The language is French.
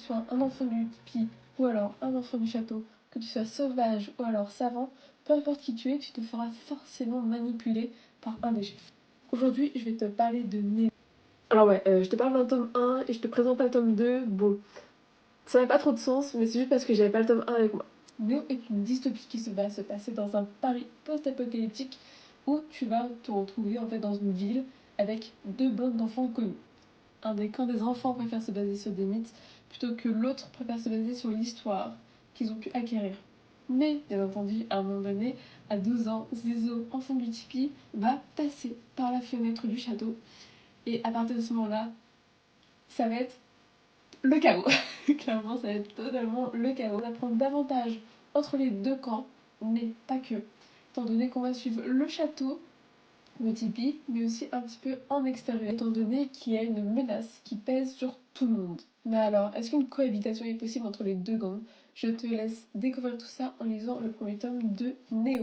sois un enfant du tipi ou alors un enfant du château, que tu sois sauvage ou alors savant, peu importe qui tu es, tu te feras forcément manipuler par un des chefs. Aujourd'hui, je vais te parler de Néo. Alors ouais, je te parle d'un tome 1 et je te présente un tome 2. Bon, ça n'a pas trop de sens, mais c'est juste parce que j'avais pas le tome 1 avec moi. Néo est une dystopie qui va se passer dans un Paris post-apocalyptique où tu vas te retrouver en fait dans une ville avec deux bandes d'enfants connus. Quand des enfants préfèrent se baser sur des mythes plutôt que l'autre préfère se baser sur l'histoire qu'ils ont pu acquérir. Mais, bien entendu, à un moment donné, à 12 ans, Zizo, enfant du tipi, va passer par la fenêtre du château. Et à partir de ce moment-là, ça va être le chaos. Clairement, ça va être totalement le chaos. On va apprendre davantage entre les deux camps, mais pas que. Étant donné qu'on va suivre le château, le tipi, mais aussi un petit peu en extérieur, étant donné qu'il y a une menace qui pèse sur tout le monde. Mais alors, est-ce qu'une cohabitation est possible entre les deux gangs? Je te laisse découvrir tout ça en lisant le premier tome de Néo.